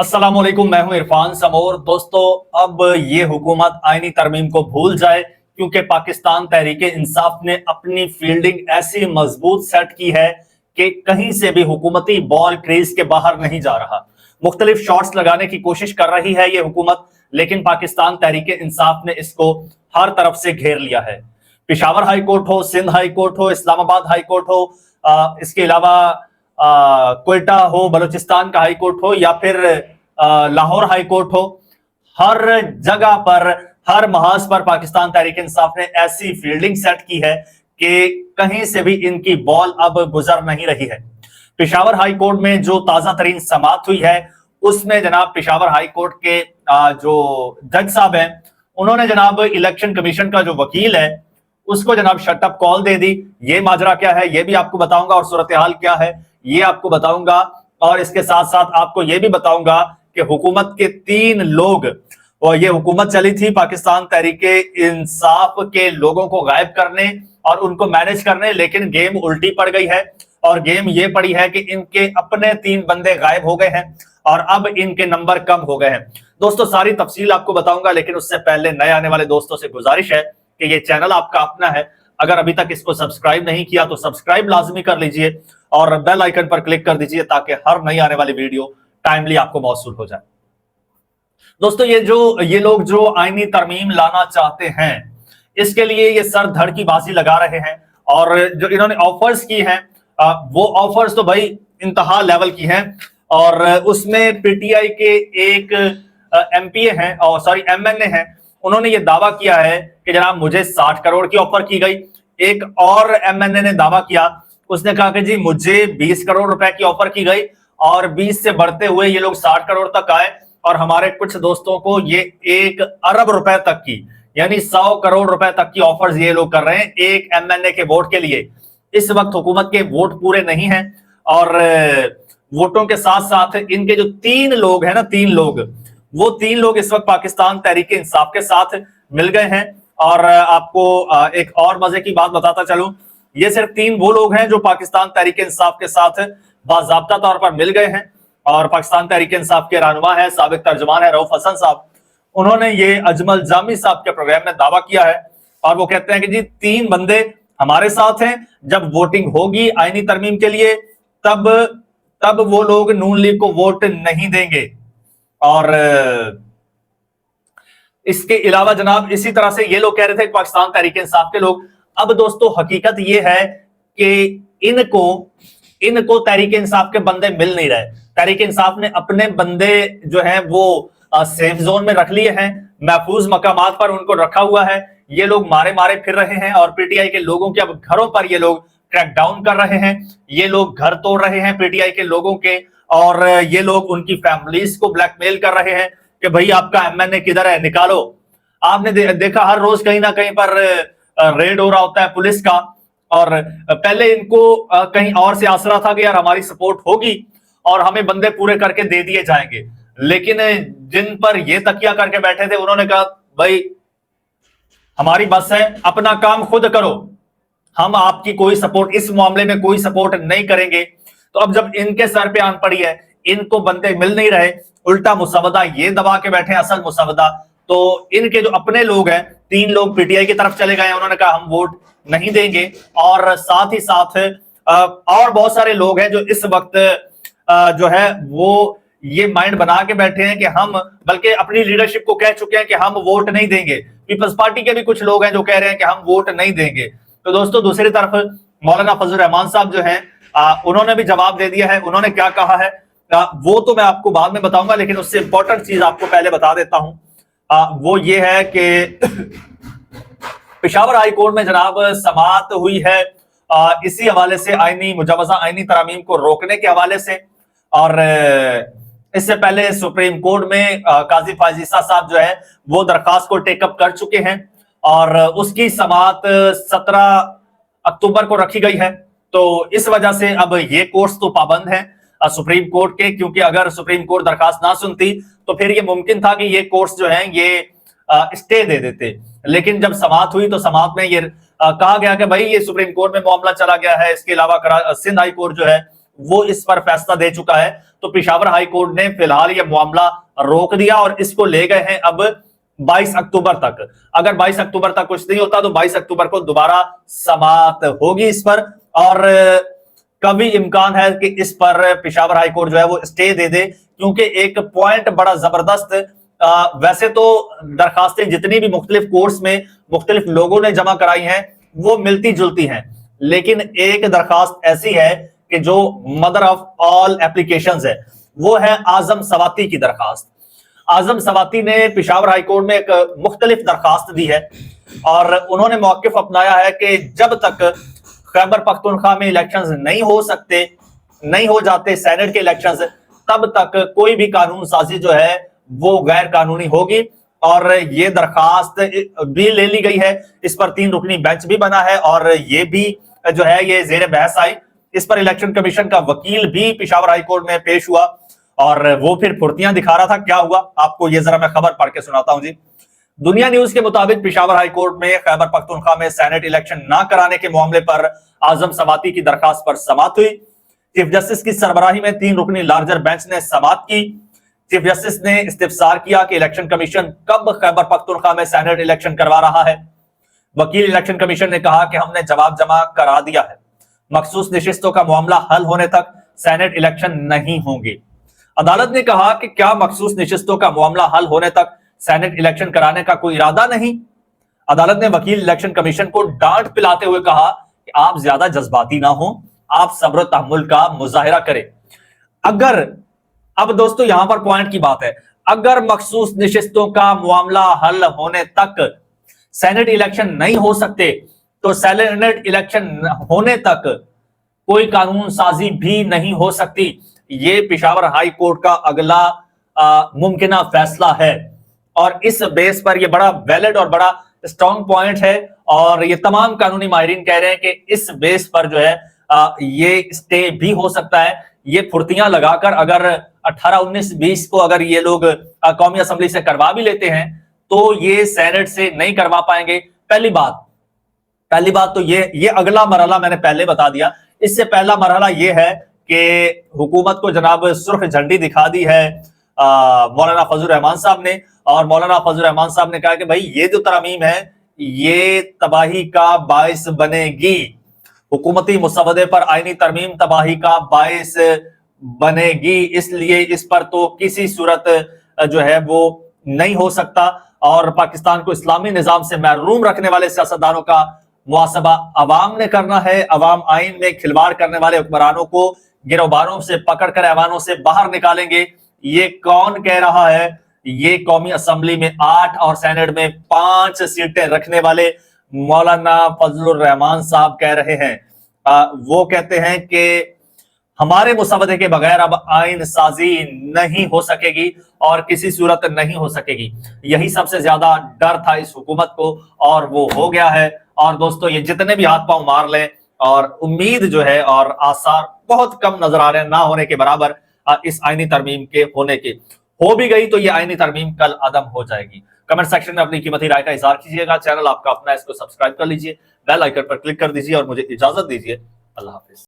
अस्सलाम वालेकुम, मैं हूं इरफान समोर। दोस्तों, अब ये हुकूमत आईनी तरमीम को भूल जाए, क्योंकि पाकिस्तान तहरीक इंसाफ ने अपनी फील्डिंग ऐसी मजबूत सेट की है कि कहीं से भी हुकूमती बॉल क्रीज के बाहर नहीं जा रहा। मुख्तलिफ शॉट्स लगाने की कोशिश कर रही है ये हुकूमत, लेकिन पाकिस्तान तहरीक इंसाफ ने इसको हर तरफ से घेर लिया है। पिशावर हाई कोर्ट हो, सिंध हाई कोर्ट हो, इस्लामाबाद हाई कोर्ट हो, इसके अलावा क्वेटा हो, बलूचिस्तान का हाई कोर्ट हो, या फिर लाहौर हाई कोर्ट हो, हर जगह पर, हर महाज पर पाकिस्तान तहरीक इंसाफ ने ऐसी फील्डिंग सेट की है कि कहीं से भी इनकी बॉल अब गुजर नहीं रही है। पिशावर हाई कोर्ट में जो ताजा तरीन समाअत हुई है, उसमें जनाब पिशावर हाई कोर्ट के जो जज साहब हैं, उन्होंने जनाब इलेक्शन कमीशन का जो वकील है उसको जनाब शटअप कॉल दे दी। ये माजरा क्या है ये भी आपको बताऊंगा, और सूरत हाल क्या है ये आपको बताऊंगा, और इसके साथ साथ आपको ये भी बताऊंगा कि हुकूमत के 3 लोग, और ये हुकूमत चली थी पाकिस्तान तहरीक इंसाफ के लोगों को गायब करने और उनको मैनेज करने, लेकिन गेम उल्टी पड़ गई है। और गेम ये पड़ी है कि इनके अपने 3 बंदे गायब हो गए हैं और अब इनके नंबर कम हो गए हैं। दोस्तों, सारी तफसील आपको बताऊंगा, लेकिन उससे पहले नए आने वाले दोस्तों से गुजारिश है कि ये चैनल आपका अपना है। अगर अभी तक इसको सब्सक्राइब नहीं किया तो सब्सक्राइब लाजमी कर लीजिए और बेल आइकन पर क्लिक कर दीजिए, ताकि हर नई आने वाली वीडियो टाइमली आपको मौसूल हो जाए। दोस्तों, ये लोग जो आईनी तरमीम लाना चाहते हैं, इसके लिए ये सर धड़ की बाजी लगा रहे हैं, और जो इन्होंने ऑफर्स की हैं, वो ऑफर्स तो भाई इंतहा लेवल की हैं। और उसमें पीटीआई के एक एमपीए हैं, और सॉरी एमएनए हैं, उन्होंने ये दावा किया है कि जनाब मुझे 60 करोड़ की ऑफर की गई। एक और एमएनए ने दावा किया, उसने कहा कि जी मुझे 20 करोड़ रुपए की ऑफर की गई, और 20 से बढ़ते हुए ये लोग 60 करोड़ तक आए, और हमारे कुछ दोस्तों को ये 1 अरब रुपए तक की, यानी 100 करोड़ रुपए तक की ऑफर्स ये लोग कर रहे हैं एक एमएनए के वोट के लिए। इस वक्त हुकूमत के वोट पूरे नहीं हैं, और वोटों के साथ साथ इनके जो 3 लोग हैं ना, 3 लोग, वो 3 लोग इस वक्त पाकिस्तान तहरीक इंसाफ के साथ मिल गए हैं। और आपको एक और मजे की बात बताता चलूं, ये सिर्फ 3 वो लोग हैं जो पाकिस्तान तहरीक इंसाफ के साथ बाज़ाब्ता तौर पर मिल गए हैं। और पाकिस्तान तहरीक इंसाफ के रहनुमा है, साबिक तर्जुमान है रऊफ हसन साहब। उन्होंने ये अजमल जामी साहब के प्रोग्राम में दावा किया है, और वो कहते हैं कि जी 3 बंदे हमारे साथ हैं, जब वोटिंग होगी आईनी तरमीम के लिए तब वो लोग नून लीग को वोट नहीं देंगे। और इसके अलावा जनाब इसी तरह से ये लोग कह रहे थे पाकिस्तान तहरीक इंसाफ के लोग। अब दोस्तों, हकीकत ये है कि इनको तहरीक इंसाफ के बंदे मिल नहीं रहे। तहरीक इंसाफ ने अपने बंदे जो हैं वो सेफ जोन में रख लिए हैं, महफूज मकामात पर उनको रखा हुआ है। ये लोग मारे मारे फिर रहे हैं, और पीटीआई के लोगों के अब घरों पर ये लोग क्रैकडाउन कर रहे हैं। ये लोग घर तोड़ रहे हैं पीटीआई के लोगों के, और ये लोग उनकी फैमिलीज को ब्लैकमेल कर रहे हैं कि भाई आपका एमएनए किधर है, निकालो। आपने देखा हर रोज कहीं ना कहीं पर रेड हो रहा होता है पुलिस का, और पहले इनको कहीं और से आसरा था कि यार हमारी सपोर्ट होगी और हमें बंदे पूरे करके दे दिए जाएंगे, लेकिन जिन पर ये तकिया करके बैठे थे उन्होंने कहा भाई हमारी बस है, अपना काम खुद करो, हम आपकी कोई सपोर्ट, इस मामले में कोई सपोर्ट नहीं करेंगे। तो अब जब इनके सर पे आन पड़ी है, इनको बंदे मिल नहीं रहे, उल्टा मुसवदा ये दबा के बैठे, असल मुसवदा तो इनके जो अपने लोग हैं, 3 लोग पीटीआई की तरफ चले गए हैं, उन्होंने कहा हम वोट नहीं देंगे। और साथ ही साथ और बहुत सारे लोग हैं जो इस वक्त जो है वो ये माइंड बना के बैठे हैं कि हम, बल्कि अपनी लीडरशिप को कह चुके हैं कि हम वोट नहीं देंगे। पीपल्स पार्टी के भी कुछ लोग हैं जो कह रहे हैं कि हम वोट नहीं देंगे। तो दोस्तों, दूसरी तरफ मौलाना फजल रहमान साहब जो हैं, उन्होंने भी जवाब दे दिया है। उन्होंने क्या कहा है वो तो मैं आपको बाद में बताऊंगा, लेकिन उससे इंपॉर्टेंट चीज आपको पहले बता देता हूं। वो ये है कि पेशावर हाई कोर्ट में जनाब समाअत हुई है इसी हवाले से, आईनी मुजवजा आईनी तरामीम को रोकने के हवाले से। और इससे पहले सुप्रीम कोर्ट में काजी फाजिसा साहब जो है वो दरखास्त को टेकअप कर चुके हैं, और उसकी समाअत 17 अक्टूबर को रखी गई है। तो इस वजह से अब ये कोर्ट्स तो पाबंद है सुप्रीम कोर्ट के, क्योंकि अगर सुप्रीम कोर्ट दरखास्त ना सुनती तो फिर ये मुमकिन था कि ये कोर्ट्स जो हैं ये स्टे दे देते। लेकिन जब समाअत हुई तो समाअत में ये कहा गया कि भाई ये सुप्रीम कोर्ट में मामला चला गया है। इसके अलावा सिंध हाई कोर्ट जो है वो इस पर फैसला दे चुका है। तो पेशावर हाई कोर्ट ने फिलहाल यह मामला रोक दिया और इसको ले गए हैं अब 22 अक्टूबर तक। अगर 22 अक्टूबर तक कुछ नहीं होता तो 22 अक्टूबर को दोबारा समाअत होगी इस पर, और कभी इम्कान है कि इस पर पेशावर हाई कोर्ट जो है वो स्टे दे दे, क्योंकि एक पॉइंट बड़ा जबरदस्त, वैसे तो दरखास्तें जितनी भी मुख्तलिफ कोर्ट्स में मुख्तलिफ लोगों ने जमा कराई हैं वो मिलती जुलती हैं, लेकिन एक दरखास्त ऐसी है कि जो मदर ऑफ ऑल एप्लीकेशंस है, वो है आजम सवाती की दरखास्त। आजम सवाती ने पेशावर हाई कोर्ट में एक मुख्तलिफ दरखास्त दी है और उन्होंने मौकिफ अपनाया है कि जब तक खैबर पख्तूनख्वा में इलेक्शंस नहीं हो सकते, नहीं हो जाते सेनेट के इलेक्शंस, तब तक कोई भी कानून साजी जो है वो गैर कानूनी होगी। और ये दरखास्त भी ले ली गई है, इस पर 3 रुकनी बेंच भी बना है और ये भी जो है ये जेर बहस आई। इस पर इलेक्शन कमीशन का वकील भी पेशावर हाई कोर्ट में पेश हुआ और वो फिर फुर्तियां दिखा रहा था। क्या हुआ आपको ये जरा मैं खबर पढ़ के सुनाता हूं जी। दुनिया न्यूज के मुताबिक पेशावर हाई कोर्ट में खैबर पख्तूनख्वा में सेनेट इलेक्शन ना कराने के मामले पर आजम सवाती की दरखास्त पर समाअत हुई। चीफ जस्टिस की सरबराही में 3 रुकनी लार्जर बेंच ने समाअत की। चीफ जस्टिस ने इस्तिफसार किया कि इलेक्शन कमीशन कब खैबर पख्तूनख्वा में सेनेट इलेक्शन करवा रहा है। वकील इलेक्शन कमीशन ने कहा कि हमने जवाब जमा करा दिया है, मखसूस नशिस्तों का मामला हल होने तक सेनेट इलेक्शन नहीं होंगे। अदालत ने कहा कि क्या मखसूस नशिस्तों का मामला हल होने तक सेनेट इलेक्शन कराने का कोई इरादा नहीं। अदालत ने वकील इलेक्शन कमीशन को डांट पिलाते हुए कहा कि आप ज्यादा जज्बाती ना हो, आप सब्र तहम्मुल का मुजाहिरा करें। अगर, अब दोस्तों यहां पर पॉइंट की बात है, अगर मखसूस नशिस्तों का मामला हल होने तक सेनेट इलेक्शन नहीं हो सकते तो सेनेट इलेक्शन होने तक कोई कानून साजी भी नहीं हो सकती। ये पेशावर हाई कोर्ट का अगला मुमकिना फैसला है और इस बेस पर यह बड़ा वैलिड और बड़ा स्ट्रॉन्ग पॉइंट है और ये तमाम कानूनी माहिरीन कह रहे हैं कि इस बेस पर जो है ये स्टे भी हो सकता है। ये फुर्तियां लगाकर अगर 18, 19, 20 को अगर ये लोग कौमी असेंबली से करवा भी लेते हैं तो ये सेनेट से नहीं करवा पाएंगे। पहली बात तो ये अगला मरहला मैंने पहले बता दिया। इससे पहला मरहला ये है कि हुकूमत को जनाब सुर्ख झंडी दिखा दी है मौलाना फजल रहमान साहब ने, और मौलाना फजल रहमान साहब ने कहा कि भाई ये जो तरमीम है ये तबाही का बायस बनेगी, हुकूमती मुसवदे पर आईनी तरमीम तबाही का बायस बनेगी, इसलिए इस पर तो किसी सूरत जो है वो नहीं हो सकता और पाकिस्तान को इस्लामी निजाम से महरूम रखने वाले सियासतदानों का मुआसबा अवाम ने करना है। अवाम आइन में खिलवाड़ करने वाले हुक्मरानों को गिरोबारों से पकड़कर ऐवानों से बाहर निकालेंगे। ये कौन कह रहा है? ये कौमी असेंबली में 8 और सेनेट में 5 सीटें रखने वाले मौलाना फजलुर रहमान साहब कह रहे हैं। वो कहते हैं कि हमारे मुसवदे के बगैर अब आइन साजी नहीं हो सकेगी और किसी सूरत नहीं हो सकेगी। यही सबसे ज्यादा डर था इस हुकूमत को और वो हो गया है। और दोस्तों ये जितने भी हाथ पांव मार लें और उम्मीद जो है और आसार बहुत कम नजर आ रहे हैं ना होने के बराबर इस आईनी तरमीम के होने के। हो भी गई तो ये आईनी तरमीम कल अदम हो जाएगी। कमेंट सेक्शन में अपनी कीमती राय का इज़हार कीजिएगा। चैनल आपका अपना, इसको सब्सक्राइब कर लीजिए, बेल आइकन पर क्लिक कर दीजिए और मुझे इजाजत दीजिए। अल्लाह हाफिज।